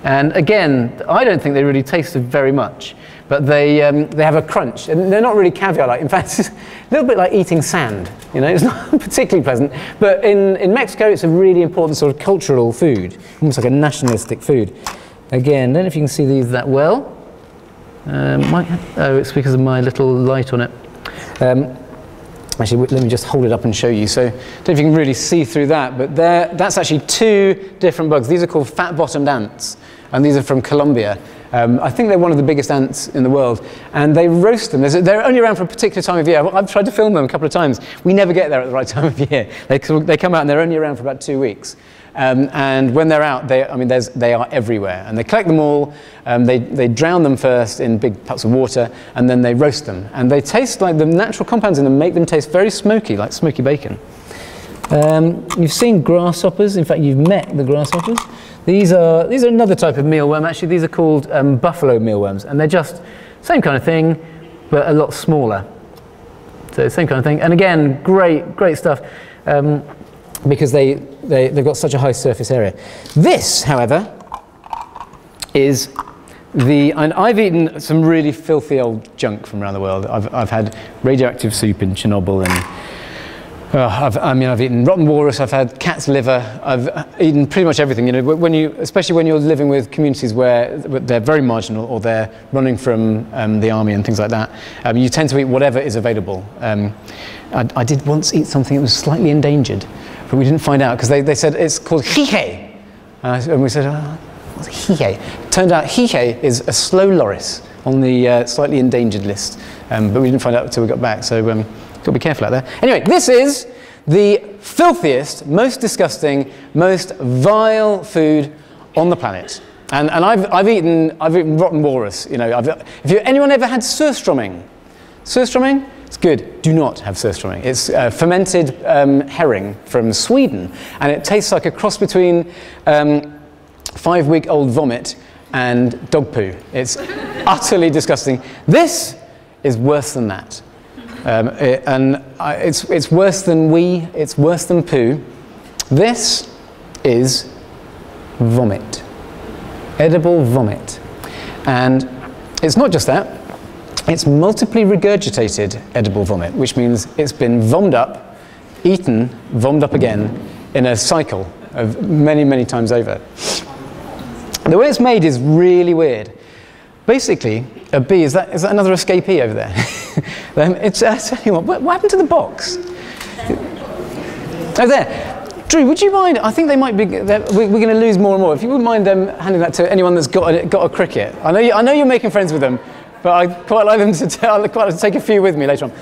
And again, I don't think they really taste very much, but they have a crunch, and they're not really caviar-like. In fact, it's a little bit like eating sand. You know, it's not particularly pleasant. But in Mexico, it's a really important sort of cultural food, almost like a nationalistic food. Again, I don't know if you can see these that well. Oh, it's because of my little light on it. Actually, let me just hold it up and show you. So I don't know if you can really see through that, but that's actually two different bugs. These are called fat-bottomed ants, and these are from Colombia. I think they're one of the biggest ants in the world, and they roast them. They're only around for a particular time of year. I've tried to film them a couple of times. We never get there at the right time of year. They come out and they're only around for about 2 weeks. and when they're out, they are everywhere. And they collect them all, they drown them first in big pots of water, and then they roast them. And they taste like the natural compounds in them make them taste very smoky, like smoky bacon. You've seen grasshoppers. In fact, you've met the grasshoppers. These are another type of mealworm. Actually, these are called buffalo mealworms, and they're just same kind of thing, but a lot smaller. So same kind of thing. And again, great stuff, because they've got such a high surface area. This, however, is and I've eaten some really filthy old junk from around the world. I've had radioactive soup in Chernobyl, and I've eaten rotten walrus, I've had cat's liver, I've eaten pretty much everything. You know, especially when you're living with communities where they're very marginal or they're running from the army and things like that, you tend to eat whatever is available. I did once eat something that was slightly endangered, but we didn't find out because they said it's called hihe. And we said, what's hihe? Turned out hihe is a slow loris on the slightly endangered list, but we didn't find out until we got back. So got to be careful out there. Anyway, this is the filthiest, most disgusting, most vile food on the planet. And I've eaten rotten walrus. You know, anyone ever had surströmming? Surströmming? It's good. Do not have surströmming. It's fermented herring from Sweden, and it tastes like a cross between 5-week-old vomit and dog poo. It's utterly disgusting. This is worse than that. It's worse than wee, it's worse than poo. This is vomit, edible vomit. And it's not just that, it's multiply regurgitated edible vomit, which means it's been vommed up, eaten, vommed up again in a cycle of many, many times over. The way it's made is really weird. Basically, a bee, is that another escapee over there? What happened to the box? Oh, there. Drew, would you mind? I think they might be. We're going to lose more and more. If you wouldn't mind handing that to anyone that's got a cricket. I know you're making friends with them, but I'd quite like them to. I'd quite like to take a few with me later on.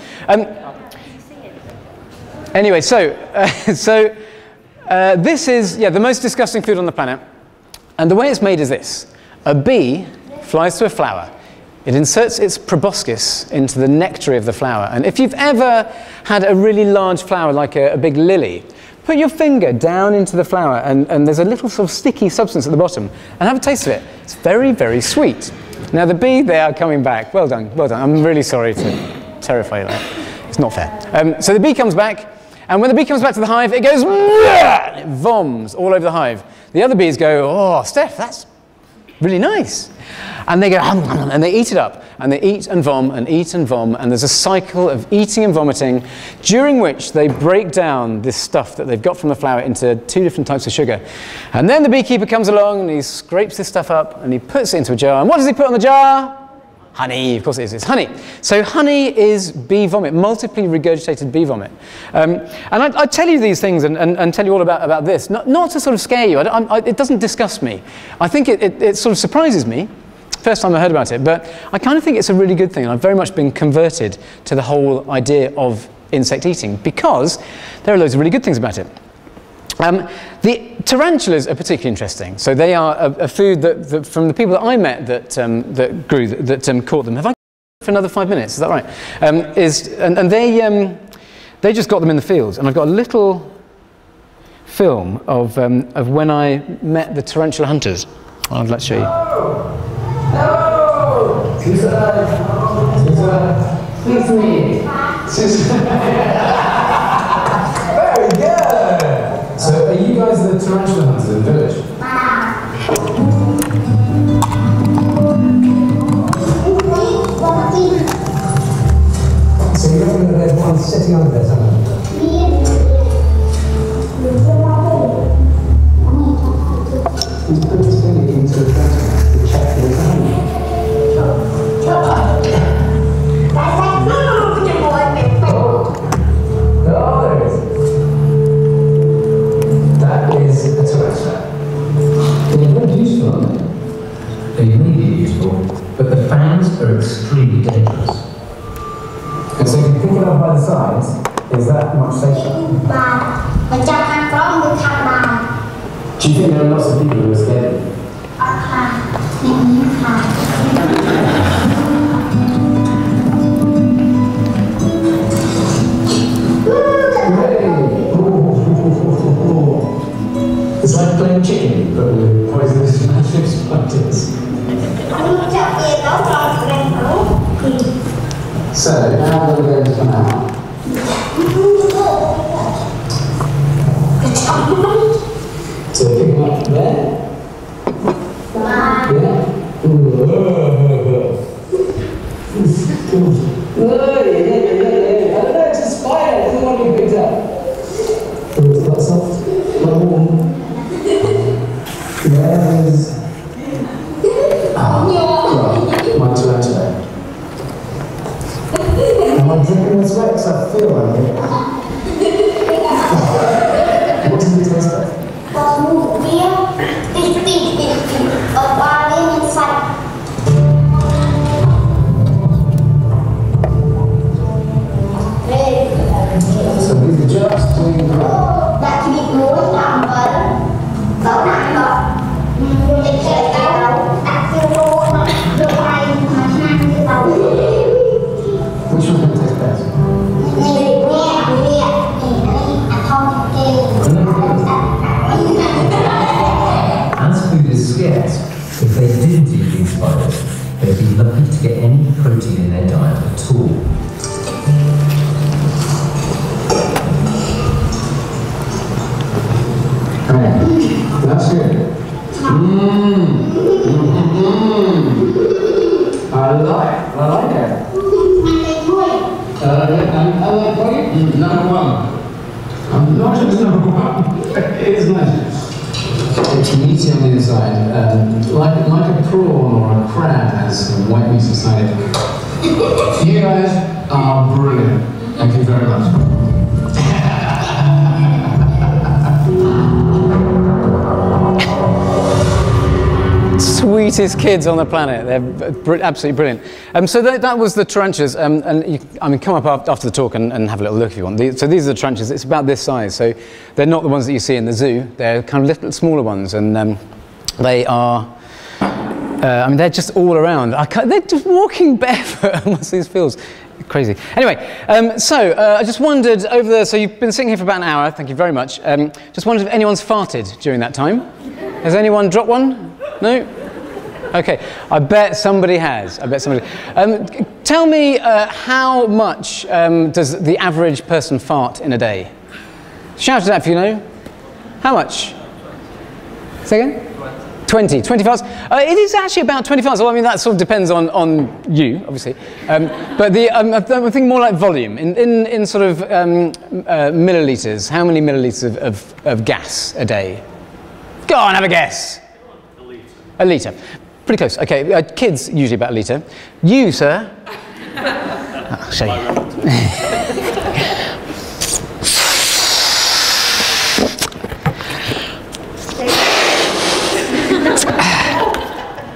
Anyway, this is the most disgusting food on the planet, and the way it's made is this: a bee flies to a flower. It inserts its proboscis into the nectary of the flower. And if you've ever had a really large flower, like a big lily, put your finger down into the flower, and there's a little sort of sticky substance at the bottom, and have a taste of it. It's very, very sweet. Now the bee, they are coming back. Well done, well done. I'm really sorry to terrify you like that. It's not fair. So the bee comes back, and when the bee comes back to the hive, it goes, and it voms all over the hive. The other bees go, oh, Steph, that's really nice. And they go, and they eat it up, and they eat and vom, and eat and vom, and there's a cycle of eating and vomiting, during which they break down this stuff that they've got from the flower into 2 different types of sugar. And then the beekeeper comes along, and he scrapes this stuff up, and he puts it into a jar. And what does he put on the jar? Honey, of course it is, it's honey. So honey is bee vomit, multiply regurgitated bee vomit. And I tell you these things and tell you all about this, not to sort of scare you. It doesn't disgust me. I think it sort of surprises me, first time I heard about it, but I kind of think it's a really good thing. And I've very much been converted to the whole idea of insect eating, because there are loads of really good things about it. The tarantulas are particularly interesting. So they are a food that from the people that I met that grew, that caught them. Have I got for another 5 minutes? Is that right? They just got them in the fields, and I've got a little film of when I met the tarantula hunters. I'd like to show you. Hello! Susan! It's me! Susan! Very good! So, are you guys the tarantula hunters in the village? So, you reckon that there's one sitting under there somewhere? He's put his finger into the tarantula to check for his hand. That is a tarantula. They're very useful, aren't they? They may be useful, but the fangs are extremely dangerous. And so if you pick it up by the sides, is that much safer? Do you think there are lots of people who are scared? It's like playing chicken, but with poisonous spiders. So, now we're going to come out. So, pick them up there. Yeah. I don't know, it's a spider. It's the one you picked up. Oh, it's quite soft. Quite warm. There's... my tarantula. Am I drinking this wet? Because I feel like it. What does it taste like? So these are just doing the which one's going to taste best? As food is scarce, if they didn't eat these spiders, they'd be lucky to get any protein in their diet at all. That's good. I like it. I like it. Number one. I'm not just number one. It is nice. It's meaty on the inside, like a prawn or a crab has some white meat inside it. You guys are brilliant. Thank you very much. Sweetest kids on the planet. They're absolutely brilliant. So that was the tarantulas. And you, I mean, come up after the talk and have a little look if you want. So these are the tarantulas. It's about this size. So they're not the ones that you see in the zoo. They're kind of little smaller ones, and they are. I mean, they're just all around. They're just walking barefoot amongst these fields. Crazy. Anyway, I just wondered over there. So you've been sitting here for about an hour. Thank you very much. Just wondered if anyone's farted during that time. Has anyone dropped one? No? Okay, I bet somebody has. Tell me how much does the average person fart in a day? Shout it out if you know. How much? Say again? 20 farts. It is actually about 20 farts. Well, I mean, that sort of depends on you, obviously. But I'm thinking more like volume. In sort of millilitres, how many millilitres of gas a day? Go on, have a guess. A litre. Pretty close. Okay, kids usually about a litre. You, sir? I'll show you.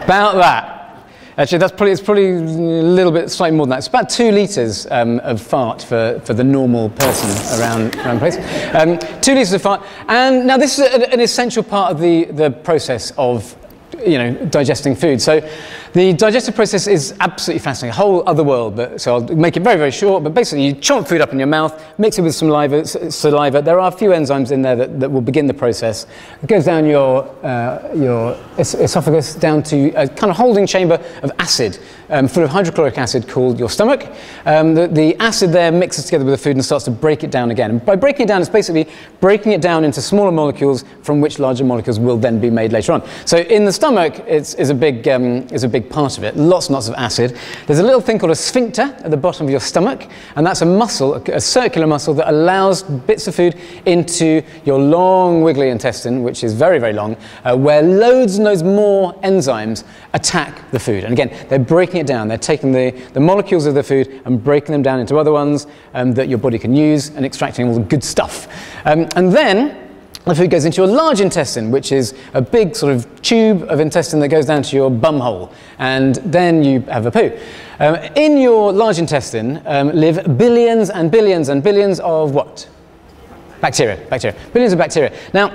About that. Actually, it's probably a little bit, slightly more than that. It's about 2 litres of fart for the normal person around the place. 2 litres of fart. And now this is an essential part of the process of digesting food. So the digestive process is absolutely fascinating, a whole other world. So I'll make it very, very short, but basically you chomp food up in your mouth, mix it with some saliva. There are a few enzymes in there that will begin the process. It goes down your esophagus, down to a kind of holding chamber of acid, full of hydrochloric acid called your stomach. The acid there mixes together with the food and starts to break it down again. And by breaking it down, it's basically breaking it down into smaller molecules from which larger molecules will then be made later on. So in the stomach is a big part of it, lots and lots of acid. There's a little thing called a sphincter at the bottom of your stomach, and that's a muscle, a circular muscle that allows bits of food into your long wiggly intestine, which is very, very long, where loads and loads more enzymes attack the food. And again, they're breaking it down. They're taking the molecules of the food and breaking them down into other ones that your body can use and extracting all the good stuff. And then the food goes into your large intestine, which is a big sort of tube of intestine that goes down to your bum hole, and then you have a poo. In your large intestine live billions and billions and billions of what? Bacteria. Billions of bacteria. Now,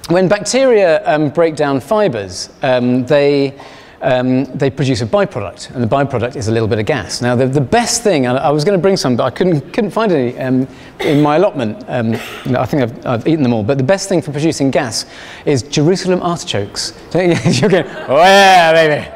when bacteria break down fibres, they produce a byproduct, and the byproduct is a little bit of gas. Now, the best thing, and I was going to bring some, but I couldn't find any in my allotment. I think I've eaten them all. But the best thing for producing gas is Jerusalem artichokes. You're going, oh yeah, baby.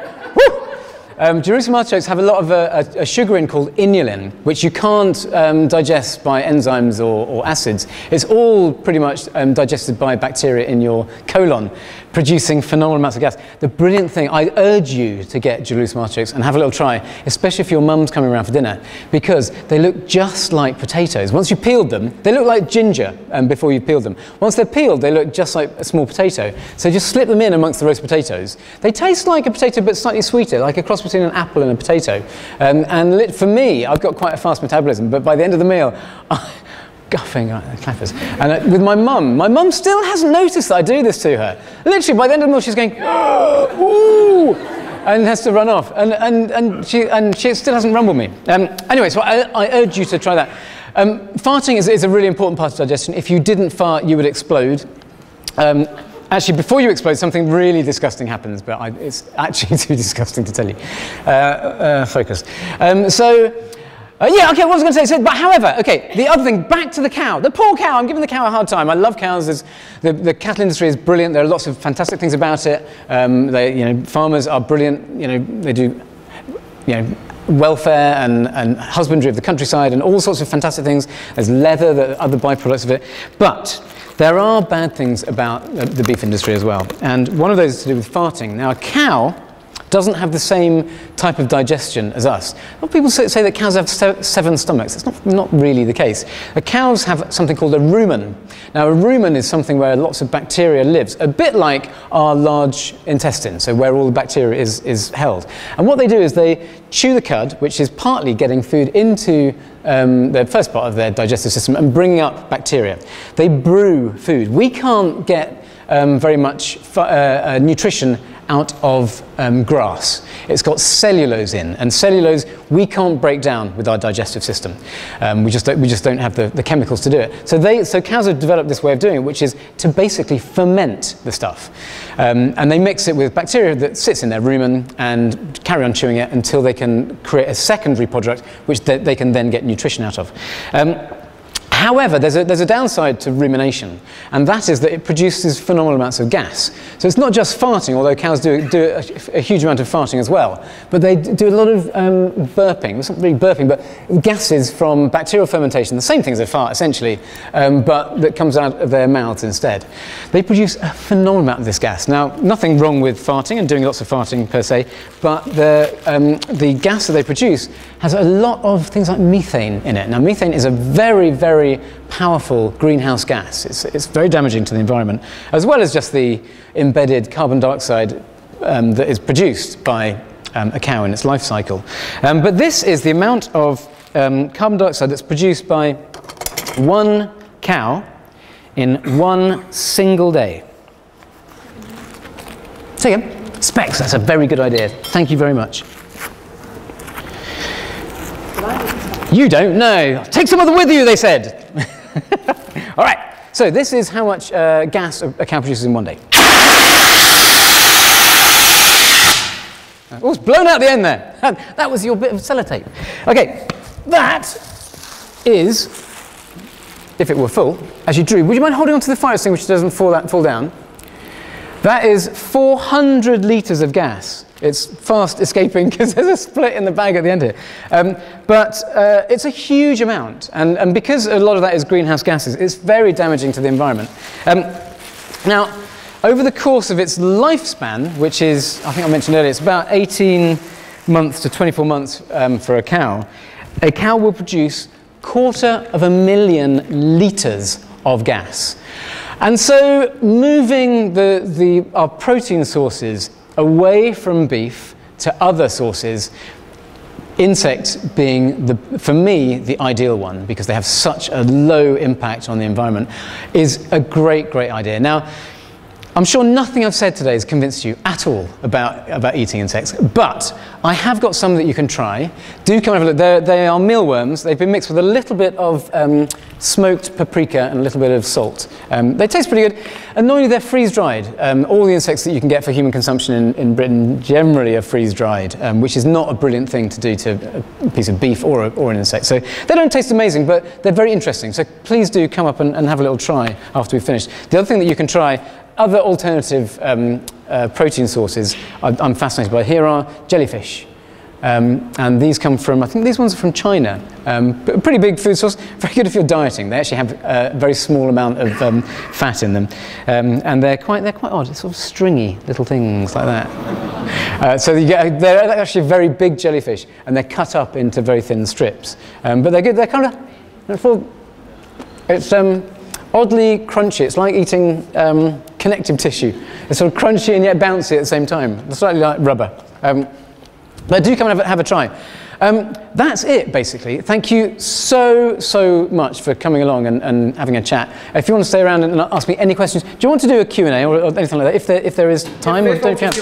Jerusalem artichokes have a lot of a sugar in called inulin, which you can't digest by enzymes or acids. It's all pretty much digested by bacteria in your colon, producing phenomenal amounts of gas. The brilliant thing, I urge you to get Jerusalem artichokes and have a little try, especially if your mum's coming around for dinner, because they look just like potatoes. Once you peeled them, they look like ginger before you peeled them. Once they're peeled, they look just like a small potato. So just slip them in amongst the roast potatoes. They taste like a potato, but slightly sweeter, like a cross between an apple and a potato. For me, I've got quite a fast metabolism, but by the end of the meal, guffing clappers. And with my mum still hasn't noticed that I do this to her. Literally, by the end of the meal, she's going, ooh, and has to run off. And she still hasn't rumbled me. Anyway, so I urge you to try that. Farting is a really important part of digestion. If you didn't fart, you would explode. Actually, before you explode, something really disgusting happens, but it's actually too disgusting to tell you. Focus. Yeah, okay, what was I going to say? So, but however, okay, the other thing, back to the cow. The poor cow, I'm giving the cow a hard time. I love cows. The cattle industry is brilliant. There are lots of fantastic things about it. Farmers are brilliant. They do, welfare and husbandry of the countryside and all sorts of fantastic things. There's leather, the other byproducts of it. But there are bad things about the beef industry as well. And one of those is to do with farting. Now, a cow doesn't have the same type of digestion as us. A lot of people say that cows have 7 stomachs. That's not really the case. Cows have something called a rumen. Now, a rumen is something where lots of bacteria lives, a bit like our large intestine, so where all the bacteria is held. And what they do is they chew the cud, which is partly getting food into the first part of their digestive system and bringing up bacteria. They brew food. We can't get very much nutrition out of grass. It's got cellulose in, and cellulose we can't break down with our digestive system. We just don't have the chemicals to do it. So cows have developed this way of doing it, which is to basically ferment the stuff. And they mix it with bacteria that sits in their rumen and carry on chewing it until they can create a secondary product which they can then get nutrition out of. However, there's a downside to rumination, and that is that it produces phenomenal amounts of gas. So it's not just farting, although cows do a huge amount of farting as well, but they do a lot of burping. It's not really burping, but gases from bacterial fermentation, the same thing as a fart essentially, but that comes out of their mouths instead. They produce a phenomenal amount of this gas. Now, nothing wrong with farting and doing lots of farting per se, but the gas that they produce has a lot of things like methane in it. Now, methane is a very, very powerful greenhouse gas. It's very damaging to the environment, as well as just the embedded carbon dioxide that is produced by a cow in its life cycle. But this is the amount of carbon dioxide that's produced by one cow in one single day. Say again. Specs, that's a very good idea. Thank you very much. You don't know. Take some of them with you, they said. All right, so this is how much gas a cow produces in one day. Oh, it's blown out the end there. That was your bit of sellotape. Okay, that is, if it were full, as you drew, would you mind holding on to the fire extinguisher so it doesn't fall down? That is 400 litres of gas. It's fast escaping because there's a split in the bag at the end here. But it's a huge amount. And because a lot of that is greenhouse gases, it's very damaging to the environment. Now, over the course of its lifespan, which is, I think I mentioned earlier, it's about 18 months to 24 months for a cow will produce 250,000 litres of gas. And so moving our protein sources away from beef to other sources, insects being, for me, the ideal one, because they have such a low impact on the environment, is a great, great idea. Now, I'm sure nothing I've said today has convinced you at all about eating insects, but I have got some that you can try. Do come and have a look. They are mealworms. They've been mixed with a little bit of smoked paprika and a little bit of salt. They taste pretty good. Annoyingly, they're freeze-dried. All the insects that you can get for human consumption in Britain generally are freeze-dried, which is not a brilliant thing to do to a piece of beef or an insect. So they don't taste amazing, but they're very interesting. So please do come up and have a little try after we've finished. The other thing that you can try, other alternative protein sources I'm fascinated by here are jellyfish. And these come from, I think these ones are from China. A pretty big food source, very good if you're dieting. They actually have a very small amount of fat in them. And they're quite odd, it's sort of stringy little things like that. So they're actually very big jellyfish, and they're cut up into very thin strips. But they're good, they're kind of, it's oddly crunchy. It's like eating connective tissue. It's sort of crunchy and yet bouncy at the same time. It's slightly like rubber. But do come and have a try. That's it, basically. Thank you so much for coming along and having a chat. If you want to stay around and ask me any questions, do you want to do a Q&A or anything like that? If there is time, or don't you have?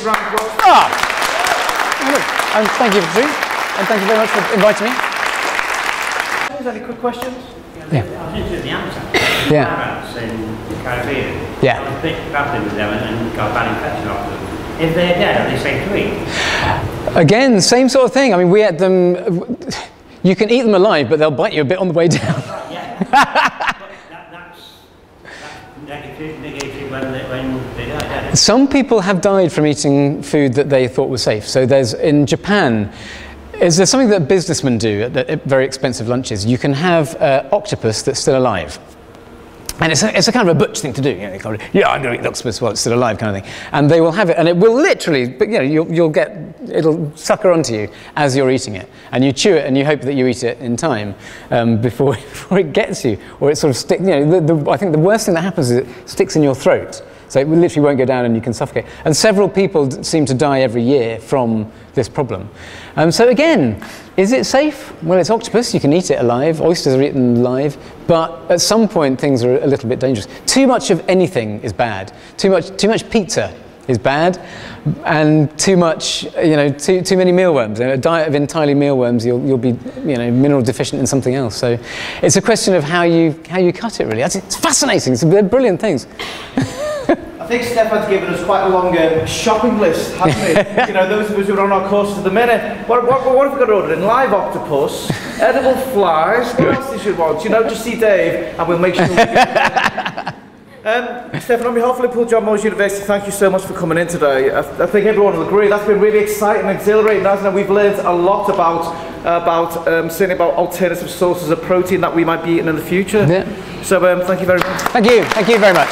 And thank you, Drew, and thank you very much for inviting me. Any quick questions? Yeah. I was interested in the answer. Yeah. In the Caribbean. Yeah. I was bit travelling with them and got a bad infection off them. If they're dead, are they safe to eat? Again, same sort of thing. I mean, we ate them. You can eat them alive, but they'll bite you a bit on the way down. Yeah. that's negative when they die. Some people have died from eating food that they thought was safe. So there's in Japan. Is there something that businessmen do at very expensive lunches? You can have octopus that's still alive. And it's a kind of a butch thing to do. You know, they call it, yeah, I'm going to eat octopus while it's still alive kind of thing. And they will have it, and it will literally, but you know, it'll sucker onto you as you're eating it. And you chew it, and you hope that you eat it in time before it gets you. Or it sort of sticks, you know, I think the worst thing that happens is it sticks in your throat. So it literally won't go down and you can suffocate. And several people seem to die every year from this problem. So again, is it safe? Well, it's octopus, you can eat it alive. Oysters are eaten live. But at some point, things are a little bit dangerous. Too much of anything is bad. Too much pizza is bad. And too much, you know, too many mealworms. A diet of entirely mealworms, you'll be, you know, mineral deficient in something else. So it's a question of how you cut it, really. It's fascinating. They're brilliant things. I think Stefan's given us quite a long shopping list, hasn't he? You know, those of us who are on our courses at the minute. What have we got ordered in? Live octopus, edible flies. What else did you want? You know, just see Dave, and we'll make sure we get Stefan, on behalf of Liverpool John Moores University, thank you so much for coming in today. I think everyone will agree that's been really exciting and exhilarating, hasn't it? We've learned a lot certainly about alternative sources of protein that we might be eating in the future. Yeah. So thank you very much. Thank you very much.